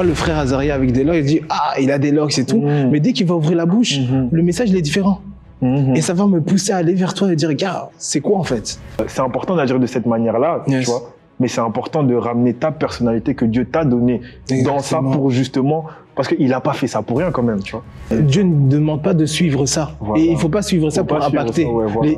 Le frère Azaria avec des locks, il dit « Ah, il a des locks et tout. Mais dès qu'il va ouvrir la bouche, le message il est différent. Et ça va me pousser à aller vers toi et dire « Regarde, c'est quoi en fait ?» C'est important d'agir de cette manière-là, tu vois. Mais c'est important de ramener ta personnalité que Dieu t'a donnée dans ça pour justement... Parce qu'il n'a pas fait ça pour rien quand même, tu vois. Dieu ne demande pas de suivre ça. Et il ne faut pas suivre ça pour impacter.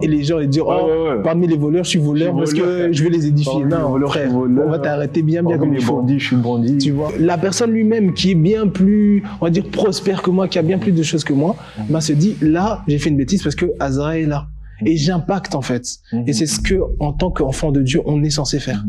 Les gens ils disent « Oh, parmi les voleurs, je suis voleur parce que je veux les édifier. » Non, frère, on va t'arrêter bien comme il faut. Bandit, je suis bandit. Tu vois, la personne lui-même qui est bien plus, on va dire, prospère que moi, qui a bien plus de choses que moi, se dit, là, j'ai fait une bêtise parce que Azra est là. Et j'impacte, en fait. Et c'est ce que, en tant qu'enfant de Dieu, on est censé faire.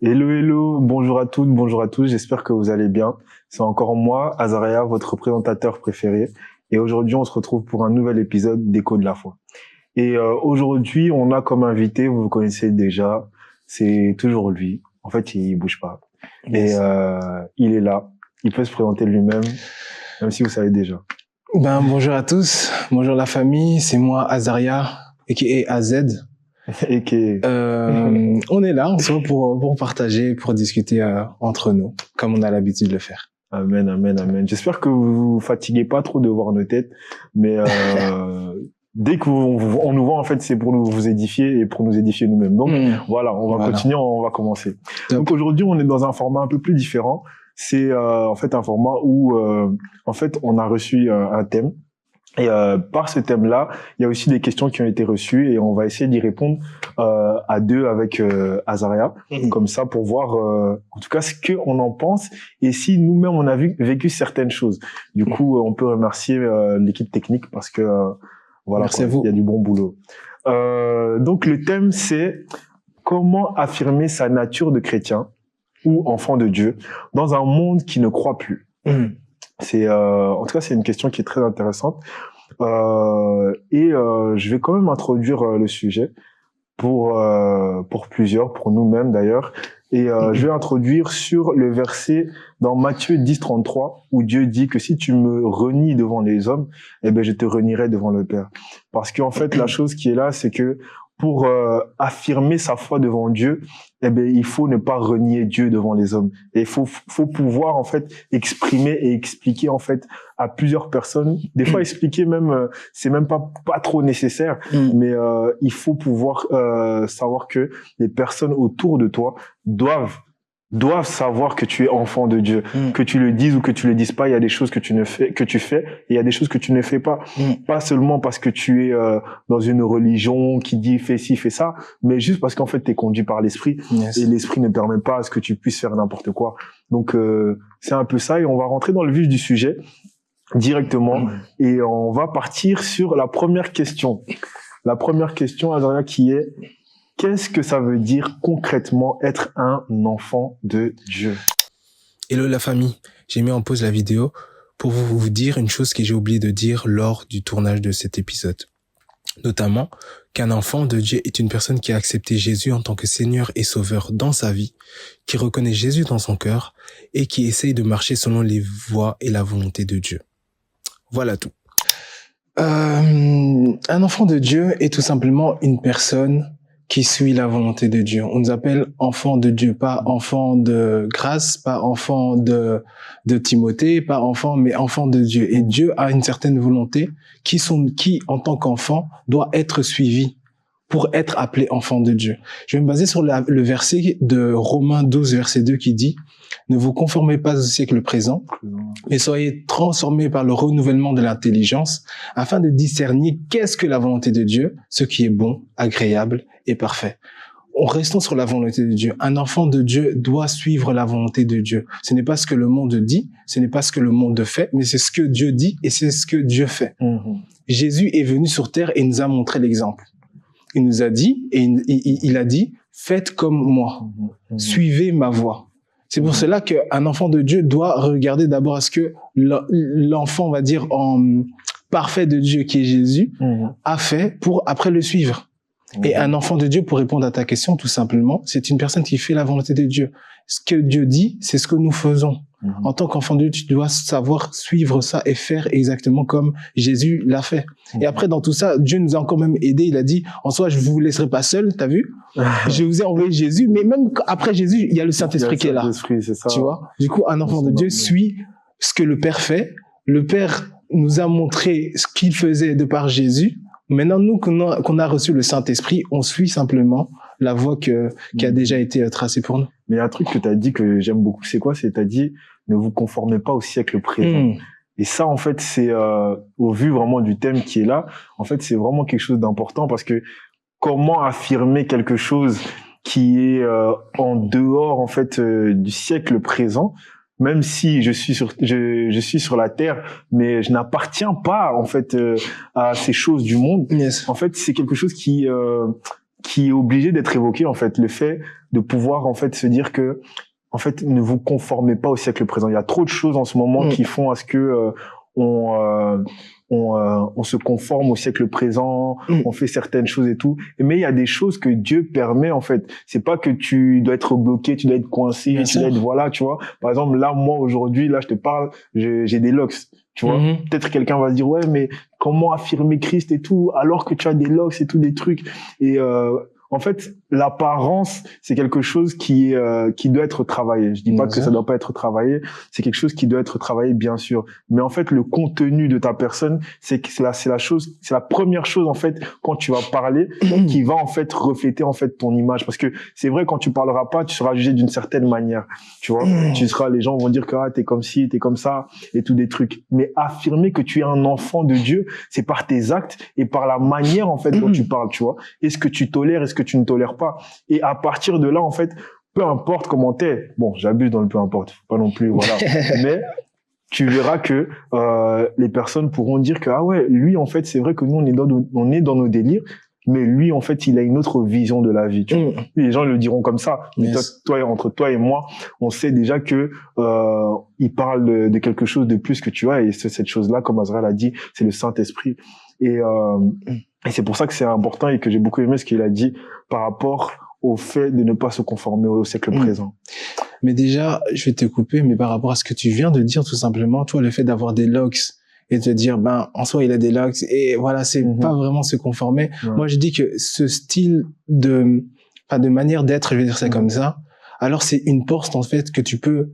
Hello, hello, bonjour à toutes, bonjour à tous, j'espère que vous allez bien. C'est encore moi, Azaria, votre présentateur préféré. Et aujourd'hui, on se retrouve pour un nouvel épisode d'Écho de la foi. Et aujourd'hui, on a comme invité, vous le connaissez déjà, c'est toujours lui. En fait, il bouge pas. Et il est là, il peut se présenter lui-même, même si vous savez déjà. Bonjour à tous, bonjour la famille, c'est moi Azaria, a.k.a. AZ. On est là ensemble pour partager, pour discuter entre nous, comme on a l'habitude de le faire. Amen, amen, amen. J'espère que vous vous fatiguez pas trop de voir nos têtes, mais dès qu'on nous voit, en fait, c'est pour vous édifier et pour nous édifier nous-mêmes. Donc voilà, on va continuer, on va commencer. Donc aujourd'hui, on est dans un format un peu plus différent. C'est en fait un format où en fait on a reçu un thème. Et par ce thème-là, il y a aussi des questions qui ont été reçues et on va essayer d'y répondre à deux avec Azaria, comme ça pour voir en tout cas ce qu'on en pense et si nous-mêmes on a vécu certaines choses. Du coup, on peut remercier l'équipe technique parce que voilà, il y a du bon boulot. Donc le thème c'est comment affirmer sa nature de chrétien ou enfant de Dieu dans un monde qui ne croit plus. C'est en tout cas c'est une question qui est très intéressante je vais quand même introduire le sujet pour plusieurs, pour nous-mêmes d'ailleurs, et je vais introduire sur le verset dans Matthieu 10:33 où Dieu dit que si tu me renies devant les hommes, eh ben je te renierai devant le Père. Parce qu'en fait la chose qui est là, c'est que pour affirmer sa foi devant Dieu, eh ben il faut ne pas renier Dieu devant les hommes. Et il faut pouvoir en fait exprimer et expliquer en fait à plusieurs personnes. Des fois expliquer même c'est même pas trop nécessaire, mais il faut pouvoir savoir que les personnes autour de toi doivent savoir que tu es enfant de Dieu, que tu le dises ou que tu le dises pas. Il y a des choses que tu fais et il y a des choses que tu ne fais pas. Pas seulement parce que tu es dans une religion qui dit fais ci, fais ça, mais juste parce qu'en fait tu es conduit par l'esprit et l'esprit ne permet pas à ce que tu puisses faire n'importe quoi. Donc c'est un peu ça et on va rentrer dans le vif du sujet directement et on va partir sur la première question. La première question, Azaria, qui est: qu'est-ce que ça veut dire concrètement être un enfant de Dieu? Hello la famille, j'ai mis en pause la vidéo pour vous dire une chose que j'ai oublié de dire lors du tournage de cet épisode. Notamment qu'un enfant de Dieu est une personne qui a accepté Jésus en tant que Seigneur et Sauveur dans sa vie, qui reconnaît Jésus dans son cœur et qui essaye de marcher selon les voies et la volonté de Dieu. Voilà tout. Un enfant de Dieu est tout simplement une personne qui suit la volonté de Dieu. On nous appelle enfants de Dieu, pas enfants de grâce, pas enfants de Timothée, pas enfants, mais enfants de Dieu. Et Dieu a une certaine volonté qui, en tant qu'enfant, doit être suivi pour être appelé enfant de Dieu. Je vais me baser sur le verset de Romains 12, verset 2 qui dit: ne vous conformez pas au siècle présent, mais soyez transformés par le renouvellement de l'intelligence, afin de discerner qu'est-ce que la volonté de Dieu, ce qui est bon, agréable et parfait. Restons sur la volonté de Dieu. Un enfant de Dieu doit suivre la volonté de Dieu. Ce n'est pas ce que le monde dit, ce n'est pas ce que le monde fait, mais c'est ce que Dieu dit et c'est ce que Dieu fait. Jésus est venu sur terre et nous a montré l'exemple. Il nous a dit, et il a dit, faites comme moi, suivez ma voie. C'est pour cela qu'un enfant de Dieu doit regarder d'abord à ce que l'enfant, on va dire, parfait de Dieu qui est Jésus, a fait pour après le suivre. Et un enfant de Dieu, pour répondre à ta question, tout simplement, c'est une personne qui fait la volonté de Dieu. Ce que Dieu dit, c'est ce que nous faisons. En tant qu'enfant de Dieu, tu dois savoir suivre ça et faire exactement comme Jésus l'a fait. Et après, dans tout ça, Dieu nous a encore même aidé. Il a dit, en soi, je vous laisserai pas seul, t'as vu? Je vous ai envoyé Jésus, mais même après Jésus, il y a le Saint-Esprit qui est là. C'est ça. Tu vois? Du coup, un enfant de Dieu suit ce que le Père fait. Le Père nous a montré ce qu'il faisait de par Jésus. Maintenant, nous, qu'on a reçu le Saint-Esprit, on suit simplement la voie qui a déjà été tracée pour nous. Mais il y a un truc que tu as dit que j'aime beaucoup, c'est quoi? C'est t'as dit, ne vous conformez pas au siècle présent. Et ça, en fait, c'est au vu vraiment du thème qui est là, en fait, c'est vraiment quelque chose d'important parce que comment affirmer quelque chose qui est en dehors, en fait, du siècle présent, même si je suis sur la terre, mais je n'appartiens pas, en fait, à ces choses du monde. Yes. En fait, c'est quelque chose qui est obligé d'être évoqué, en fait, le fait de pouvoir, en fait, se dire que, en fait, ne vous conformez pas au siècle présent. Il y a trop de choses en ce moment qui font à ce que on se conforme au siècle présent, on fait certaines choses et tout. Mais il y a des choses que Dieu permet, en fait. C'est pas que tu dois être bloqué, tu dois être coincé, tu dois être, voilà, tu vois. Par exemple, là, moi, aujourd'hui, là, je te parle, j'ai des locks, tu vois. Peut-être quelqu'un va se dire, ouais, mais comment affirmer Christ et tout, alors que tu as des locks et tout, des trucs. Et, en fait, l'apparence, c'est quelque chose qui doit être travaillé. Je dis pas que ça doit pas être travaillé, c'est quelque chose qui doit être travaillé, bien sûr. Mais en fait, le contenu de ta personne, c'est la première chose, en fait, quand tu vas parler, qui va, en fait, refléter, en fait, ton image. Parce que c'est vrai, quand tu parleras pas, tu seras jugé d'une certaine manière. Tu vois, les gens vont dire que, t'es comme ci, t'es comme ça, et tout des trucs. Mais affirmer que tu es un enfant de Dieu, c'est par tes actes et par la manière, en fait, dont tu parles, tu vois. Est-ce que tu tolères, est-ce que tu ne tolères pas? Et à partir de là, en fait, peu importe comment t'es, bon, j'abuse dans le peu importe, faut pas non plus, voilà, mais tu verras que les personnes pourront dire que, ah ouais, lui, en fait, c'est vrai que nous, on est dans nos délires, mais lui, en fait, il a une autre vision de la vie, tu vois. Les gens le diront comme ça. Mais toi, entre toi et moi, on sait déjà que il parle de quelque chose de plus que tu as, et c'est cette chose-là, comme Azraël a dit, c'est le Saint-Esprit. Et c'est pour ça que c'est important et que j'ai beaucoup aimé ce qu'il a dit par rapport au fait de ne pas se conformer au siècle présent. Mais déjà, je vais te couper, mais par rapport à ce que tu viens de dire, tout simplement, toi, le fait d'avoir des locks et de dire, en soi, il a des locks et voilà, c'est pas vraiment se conformer. Moi, je dis que ce style de manière d'être, je vais dire ça comme ça, alors c'est une porte, en fait, que tu peux,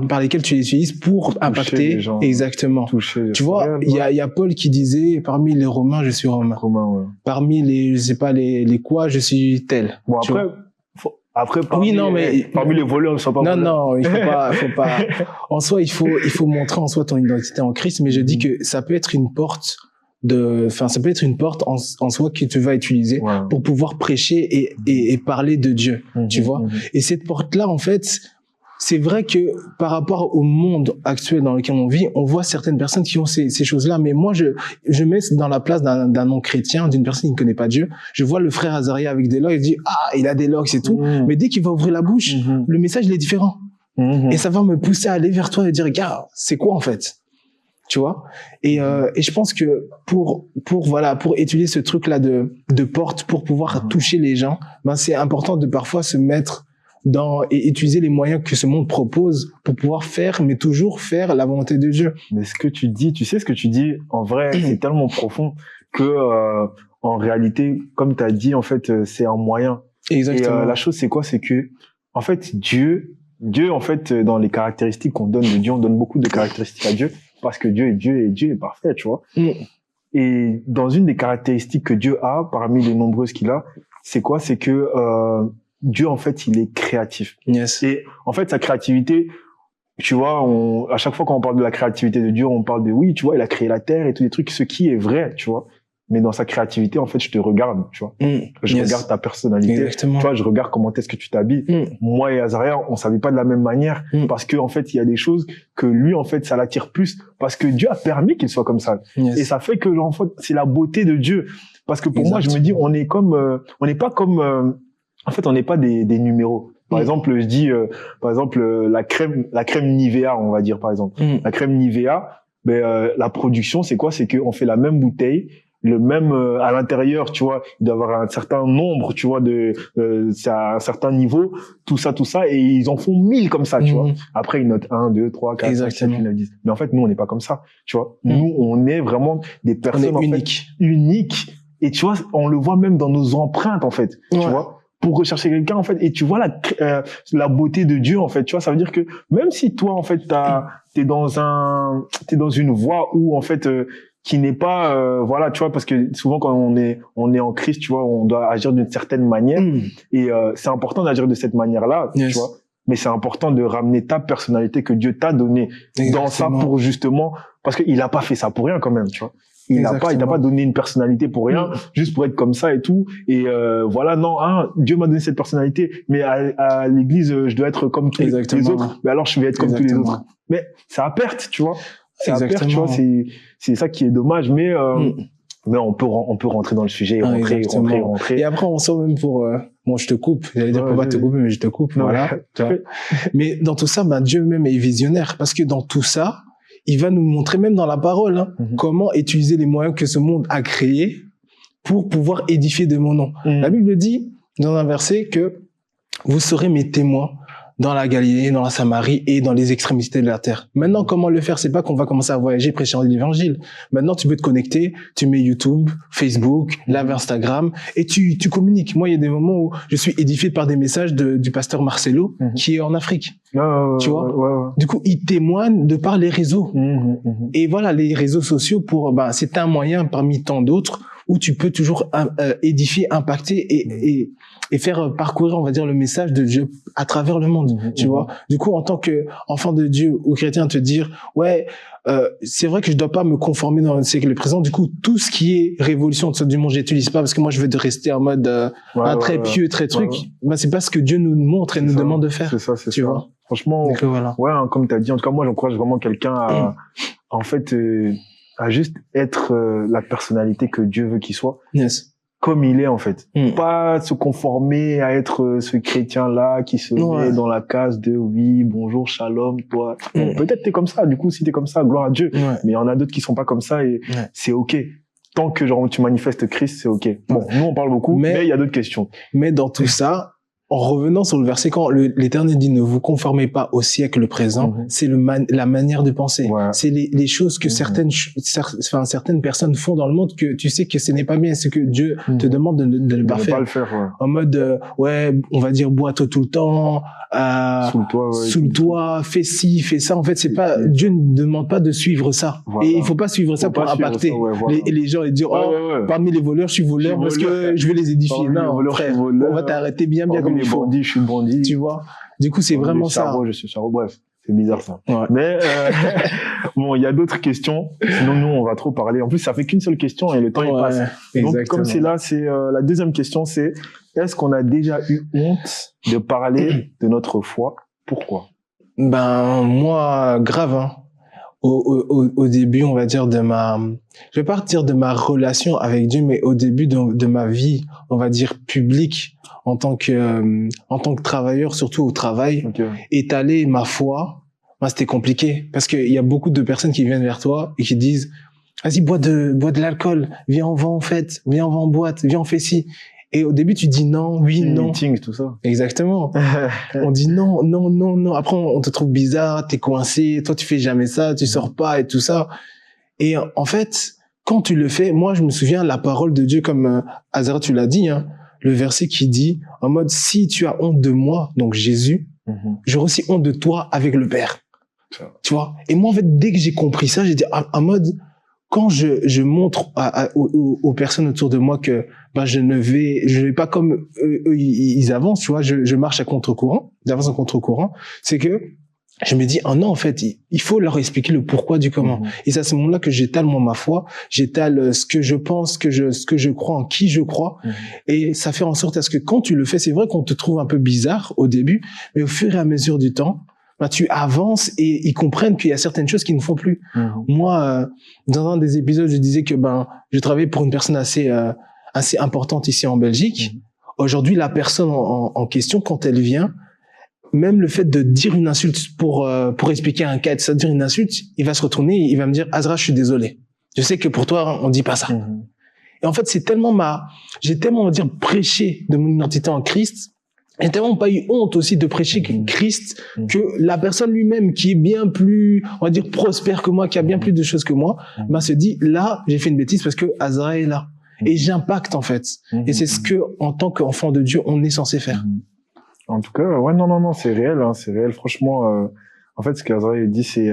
par lesquelles tu les utilises pour impacter, gens, exactement. Tu vois, il y a Paul qui disait, parmi les Romains, je suis Romain. Parmi les, je sais pas, les quoi, je suis tel. Bon, après, parmi les voleurs, ne sont pas voleurs. Non, il faut pas. En soi, il faut montrer en soi ton identité en Christ, mais je dis que ça peut être une porte ça peut être une porte en soi que tu vas utiliser pour pouvoir prêcher et parler de Dieu, tu vois. Et cette porte-là, en fait, c'est vrai que par rapport au monde actuel dans lequel on vit, on voit certaines personnes qui ont ces choses-là. Mais moi, je mets dans la place d'un non-chrétien, d'une personne qui ne connaît pas Dieu. Je vois le frère Azaria avec des locks, je dis, il a des locks et tout. Mais dès qu'il va ouvrir la bouche, le message, il est différent. Et ça va me pousser à aller vers toi et dire, regarde, c'est quoi en fait? Tu vois? Et je pense que pour étudier ce truc-là de porte, pour pouvoir toucher les gens, c'est important de parfois se mettre et utiliser les moyens que ce monde propose pour pouvoir mais toujours faire la volonté de Dieu. Mais ce que tu dis, tu sais ce que tu dis, en vrai, c'est tellement profond que, en réalité, comme tu as dit, en fait, c'est un moyen. Exactement. Et la chose, c'est quoi? C'est que, en fait, Dieu, en fait, dans les caractéristiques qu'on donne de Dieu, on donne beaucoup de caractéristiques à Dieu, parce que Dieu est Dieu et Dieu est parfait, tu vois. Et dans une des caractéristiques que Dieu a, parmi les nombreuses qu'il a, c'est quoi? C'est que, Dieu, en fait, il est créatif. Yes. Et en fait, sa créativité, tu vois, à chaque fois quand on parle de la créativité de Dieu, on parle de, oui, tu vois, il a créé la terre et tous les trucs, ce qui est vrai, tu vois. Mais dans sa créativité, en fait, je te regarde, tu vois. Je regarde ta personnalité. Exactement. Tu vois, je regarde comment est-ce que tu t'habilles. Moi et Azaria, on s'habille pas de la même manière parce que, en fait, il y a des choses que lui, en fait, ça l'attire plus parce que Dieu a permis qu'il soit comme ça. Et ça fait que, en fait, c'est la beauté de Dieu. Parce que pour moi, je me dis, on n'est pas comme, en fait, on n'est pas des numéros. Par exemple, je dis, la crème Nivea, on va dire, par exemple. La crème Nivea, la production, c'est quoi? C'est qu'on fait la même bouteille, le même à l'intérieur, tu vois, il doit avoir un certain nombre, tu vois, c'est à un certain niveau, tout ça, et ils en font 1000 comme ça, tu vois. Après, ils notent 1, 2, 3, 4, 5, 7, 8, 9, 10. Mais en fait, nous, on n'est pas comme ça, tu vois. Nous, on est vraiment des personnes, on est uniques. Uniques. Et tu vois, on le voit même dans nos empreintes, en fait, tu vois. Pour rechercher quelqu'un, en fait, et tu vois la beauté de Dieu, en fait, tu vois, ça veut dire que même si toi, en fait, t'es dans une voie où, en fait, qui n'est pas, voilà, tu vois, parce que souvent quand on est en Christ, tu vois, on doit agir d'une certaine manière, et c'est important d'agir de cette manière-là, tu vois, mais c'est important de ramener ta personnalité que Dieu t'a donnée dans ça pour justement, parce qu'il a pas fait ça pour rien quand même, tu vois. Il t'a pas donné une personnalité pour rien, juste pour être comme ça et tout. Et voilà, non, Dieu m'a donné cette personnalité, mais à l'église, je dois être comme tous les autres. Mais alors, je vais être comme tous les autres. Mais c'est à perte, tu vois. C'est à perte, tu vois. C'est ça qui est dommage, mais on peut rentrer dans le sujet, rentrer. Et après, on sort même pour. Bon, je te coupe. J'allais dire pour pas te couper, mais je te coupe. Non, voilà. Mais dans tout ça, Dieu même est visionnaire, parce que dans tout ça, il va nous montrer même dans la parole comment utiliser les moyens que ce monde a créés pour pouvoir édifier de mon nom. La Bible dit dans un verset que vous serez mes témoins dans la Galilée, dans la Samarie et dans les extrémités de la terre. Maintenant, comment le faire? C'est pas qu'on va commencer à voyager, prêcher l'évangile. Maintenant, tu peux te connecter, tu mets YouTube, Facebook, Live Instagram, et tu communiques. Moi, il y a des moments où je suis édifié par des messages du pasteur Marcelo, qui est en Afrique. Tu vois? Du coup, il témoigne de par les réseaux. Et voilà, les réseaux sociaux c'est un moyen parmi tant d'autres où tu peux toujours édifier, impacter et faire parcourir, on va dire, le message de Dieu à travers le monde, tu vois. Du coup, en tant que enfant de Dieu ou chrétien, te dire, c'est vrai que je dois pas me conformer dans le siècle présent. Du coup, tout ce qui est révolution du monde, j'utilise pas parce que moi, je veux rester en mode très pieux, très truc. C'est pas ce que Dieu nous montre et nous demande de faire. C'est ça, tu vois. Franchement, comme t'as dit, en tout cas, moi, j'encourage vraiment quelqu'un à, en fait, à juste être la personnalité que Dieu veut qu'il soit. Comme il est, en fait. Pas se conformer à être ce chrétien-là qui se met dans la case de oui, bonjour, shalom, toi. Bon, peut-être t'es comme ça. Du coup, si t'es comme ça, gloire à Dieu. Mais il y en a d'autres qui sont pas comme ça et c'est OK. Tant que tu manifestes Christ, c'est OK. Bon, nous, on parle beaucoup, mais il y a d'autres questions. Mais dans tout ça, en revenant sur le verset, quand l'Éternel dit ne vous conformez pas au siècle présent, c'est la manière de penser. C'est les choses que certaines personnes font dans le monde que tu sais que ce n'est pas bien, ce que Dieu te demande de ne pas faire. En mode, on va dire boite tout le temps, sous le toit, fais ci, fais ça. En fait, c'est pas, Dieu ne demande pas de suivre ça. Et il faut pas suivre ça pour impacter. Les gens, ils disent, parmi les voleurs, je suis voleur parce que je veux les édifier. Non, frère, on va t'arrêter bien comme il faut. Je suis bandit. Tu vois? Du coup, c'est vraiment ça. Je suis charreau. Bref, c'est bizarre ça. Mais bon, il y a d'autres questions. Sinon, nous, on va trop parler. En plus, ça fait qu'une seule question et le temps il passe. Donc, comme c'est là, c'est la deuxième question, c'est est-ce qu'on a déjà eu honte de parler de notre foi? Pourquoi? Moi, grave. Au début, on va dire je vais pas dire de ma relation avec Dieu, mais au début de ma vie, on va dire publique, en tant que travailleur, surtout au travail, étaler ma foi, c'était compliqué parce qu'il y a beaucoup de personnes qui viennent vers toi et qui disent, vas-y, bois de l'alcool, viens, on va en fête, viens, on va en boîte, viens, on fait ci. Et au début, tu dis non, oui, non. Meetings, tout ça. Exactement. On dit non, non, non, non. Après, on te trouve bizarre, t'es coincé, toi, tu fais jamais ça, tu sors pas et tout ça. Et en fait, quand tu le fais, moi, je me souviens la parole de Dieu, comme Azara, tu l'as dit, le verset qui dit, en mode, si tu as honte de moi, donc Jésus, j'aurai aussi honte de toi avec le Père. Tu vois? Et moi, en fait, dès que j'ai compris ça, j'ai dit, en mode, quand je montre aux personnes autour de moi que je ne vais pas comme eux ils avancent, tu vois, je marche à contre-courant, j'avance à contre-courant, c'est que je me dis non, en fait, il faut leur expliquer le pourquoi du comment. Et c'est à ce moment-là que j'étale ma foi, j'étale ce que je pense, ce que je crois, en qui je crois, et ça fait en sorte à ce que quand tu le fais, c'est vrai qu'on te trouve un peu bizarre au début, mais au fur et à mesure du temps, tu avances et ils comprennent qu'il y a certaines choses qui ne font plus. Moi, dans un des épisodes, je disais que je travaillais pour une personne assez importante ici en Belgique. Aujourd'hui, la personne en question, quand elle vient, même le fait de dire une insulte pour expliquer un cas, de dire une insulte, il va se retourner, il va me dire, Azra, je suis désolé. Je sais que pour toi, on dit pas ça. Et en fait, j'ai tellement, on va dire, prêché de mon identité en Christ. J'ai tellement pas eu honte aussi de prêcher Christ que la personne lui-même qui est bien plus, on va dire, prospère que moi, qui a bien plus de choses que moi, se dit, là, j'ai fait une bêtise parce que Azra est là. Et j'impacte, en fait. Et c'est ce que, en tant qu'enfant de Dieu, on est censé faire. En tout cas, ouais, non, c'est réel, hein, c'est réel. Franchement, en fait, ce qu'Azra dit, c'est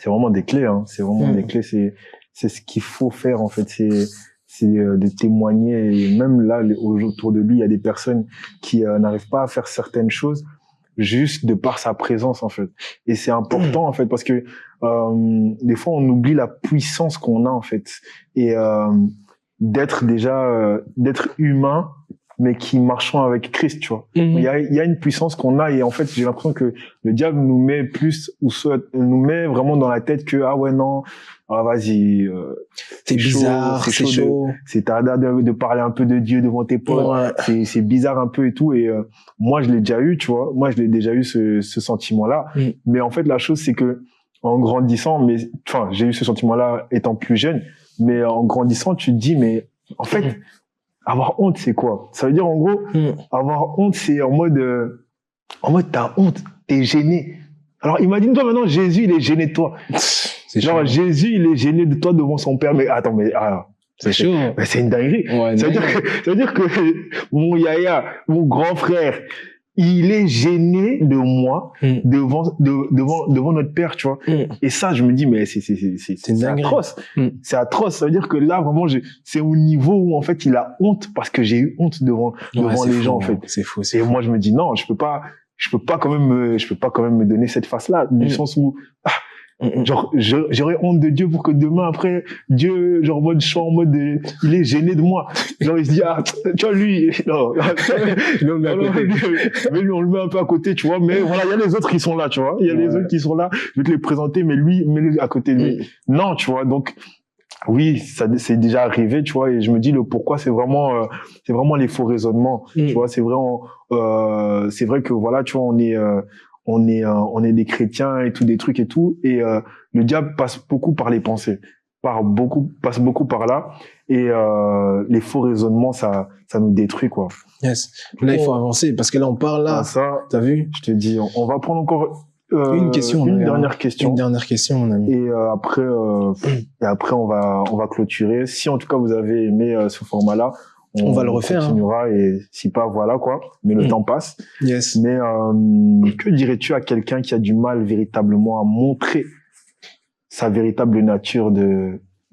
vraiment des clés, hein. C'est vraiment des clés. C'est ce qu'il faut faire, en fait. C'est de témoigner. Et même là, autour de lui, il y a des personnes qui n'arrivent pas à faire certaines choses juste de par sa présence, en fait. Et c'est important, en fait, parce que des fois, on oublie la puissance qu'on a, en fait. Et d'être humain, mais qui marchons avec Christ, tu vois. Il y a une puissance qu'on a, et en fait, j'ai l'impression que le diable nous met nous met vraiment dans la tête que, ah ouais, non, ah vas-y, c'est bizarre, c'est chaud. C'est tardé de parler un peu de Dieu devant tes potes. Ouais. C'est bizarre un peu et tout. Et moi, je l'ai déjà eu, tu vois. Moi, je l'ai déjà eu ce sentiment-là. Mais en fait, la chose, c'est que en grandissant, j'ai eu ce sentiment-là étant plus jeune. Mais en grandissant, tu te dis, mais en fait, avoir honte, c'est quoi? Ça veut dire, en gros, avoir honte, c'est en mode t'as honte, t'es gêné. Alors, imagine-toi maintenant, Jésus, il est gêné de toi. Genre, Jésus, il est gêné de toi devant son père. Mais attends, c'est chaud. Mais c'est une dinguerie. Ouais, ça veut dire que mon Yaya, mon grand frère, il est gêné de moi devant notre père, tu vois. Et ça, je me dis, mais c'est atroce. C'est atroce. Ça veut dire que là, vraiment, c'est au niveau où, en fait, il a honte parce que j'ai eu honte devant les gens, en fait. C'est faux. Et moi, je me dis, non, je peux pas quand même me donner cette face-là, du sens où, genre, j'aurais honte de Dieu pour que demain, après, Dieu, genre, il est gêné de moi. Genre, il se dit, ah, tu vois, lui, non. Mais lui, on le met un peu à côté, tu vois. Mais voilà, il y a les autres qui sont là, tu vois. Il y a les autres qui sont là. Je vais te les présenter, mais lui, mets-le à côté de lui. Non, tu vois. Donc, oui, c'est déjà arrivé, tu vois. Et je me dis, le pourquoi, c'est vraiment les faux raisonnements. Tu vois, c'est vrai que voilà, tu vois, on est des chrétiens et tout, des trucs et tout, et le diable passe beaucoup par les pensées, passe beaucoup par là, et les faux raisonnements, ça nous détruit, quoi. Yes. Là, il faut avancer parce que là, on parle là. T'as vu? Je te dis, on va prendre encore une dernière question. Une dernière question, mon ami. Et après, on va clôturer. Si en tout cas vous avez aimé ce format-là, on va le refaire. On continuera, et si pas, voilà quoi. Mais le temps passe. Yes. Mais que dirais-tu à quelqu'un qui a du mal véritablement à montrer sa véritable nature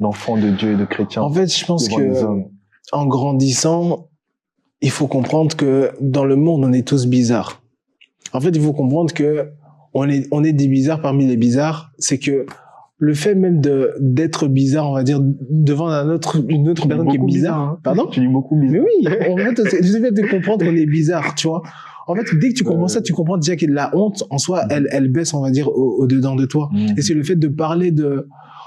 d'enfant de Dieu et de chrétien? En fait, je pense que en grandissant, il faut comprendre que dans le monde, on est tous bizarres. En fait, il faut comprendre que on est des bizarres parmi les bizarres. C'est que le fait même d'être bizarre, on va dire, devant une autre personne qui est bizarre. Hein. Pardon? Tu dis beaucoup bizarre. Mais oui, en fait, le fait de comprendre qu'on est bizarre, tu vois. En fait, dès que tu comprends ça, tu comprends déjà que la honte, en soi, elle baisse, on va dire, au-dedans de toi. Et c'est le fait de parler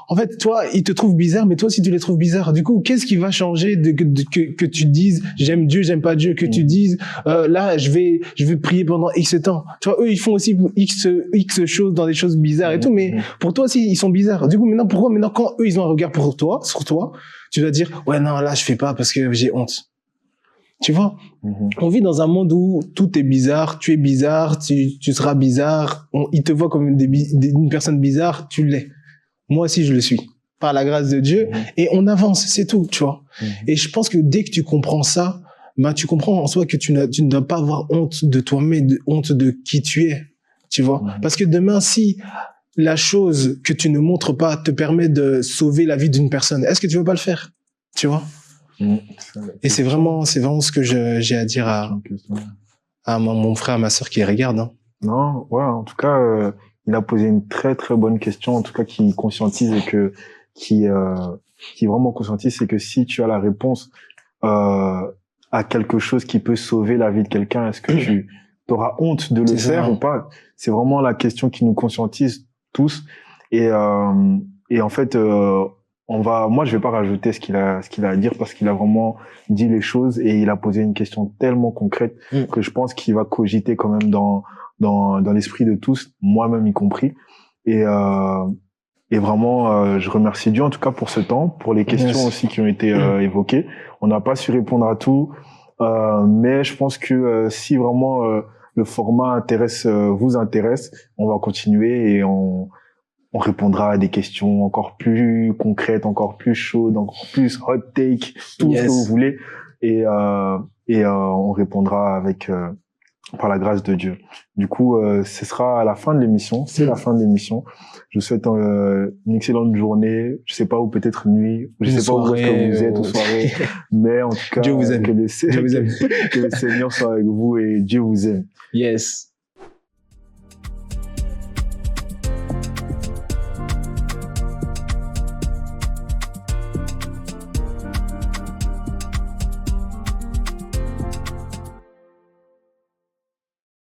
en fait, toi, ils te trouvent bizarre, mais toi aussi, tu les trouves bizarres. Du coup, qu'est-ce qui va changer que tu dises, j'aime Dieu, j'aime pas Dieu, que tu dises, là, je vais prier pendant X temps. Tu vois, eux, ils font aussi X choses dans des choses bizarres et tout, mais pour toi aussi, ils sont bizarres. Du coup, maintenant, quand eux, ils ont un regard sur toi, tu vas dire, ouais, non, là, je fais pas parce que j'ai honte. Tu vois, on vit dans un monde où tout est bizarre, tu es bizarre, tu seras bizarre, ils te voient comme une personne bizarre, tu l'es. Moi aussi, je le suis, par la grâce de Dieu, et on avance, c'est tout, tu vois. Et je pense que dès que tu comprends ça, tu comprends en soi que tu ne dois pas avoir honte de toi-même, honte de qui tu es, tu vois. Parce que demain, si la chose que tu ne montres pas te permet de sauver la vie d'une personne, est-ce que tu veux pas le faire, tu vois? Et c'est vraiment ce que j'ai à dire à mon frère, à ma sœur qui regarde. Hein. Non, ouais, en tout cas, il a posé une très très bonne question, en tout cas qui conscientise et qui vraiment conscientise, c'est que si tu as la réponse à quelque chose qui peut sauver la vie de quelqu'un, est-ce que tu auras honte de le faire ou pas? C'est vraiment la question qui nous conscientise tous. Et en fait, moi je vais pas rajouter ce qu'il a à dire parce qu'il a vraiment dit les choses et il a posé une question tellement concrète que je pense qu'il va cogiter quand même dans l'esprit de tous, moi-même y compris. Et Et vraiment, je remercie Dieu en tout cas pour ce temps, pour les questions Yes. aussi qui ont été évoquées. On n'a pas su répondre à tout, mais je pense que si vraiment le format vous intéresse, on va continuer et on répondra à des questions encore plus concrètes, encore plus chaudes, encore plus hot take, tout ce que vous voulez. Et on répondra par la grâce de Dieu. Du coup, ce sera à la fin de l'émission. C'est la fin de l'émission. Je vous souhaite une excellente journée. Je sais pas, ou peut-être nuit. Je sais pas où est-ce que vous êtes, ou soirée. Mais en tout cas, Dieu vous aime. que le Seigneur soit avec vous et Dieu vous aime. Yes.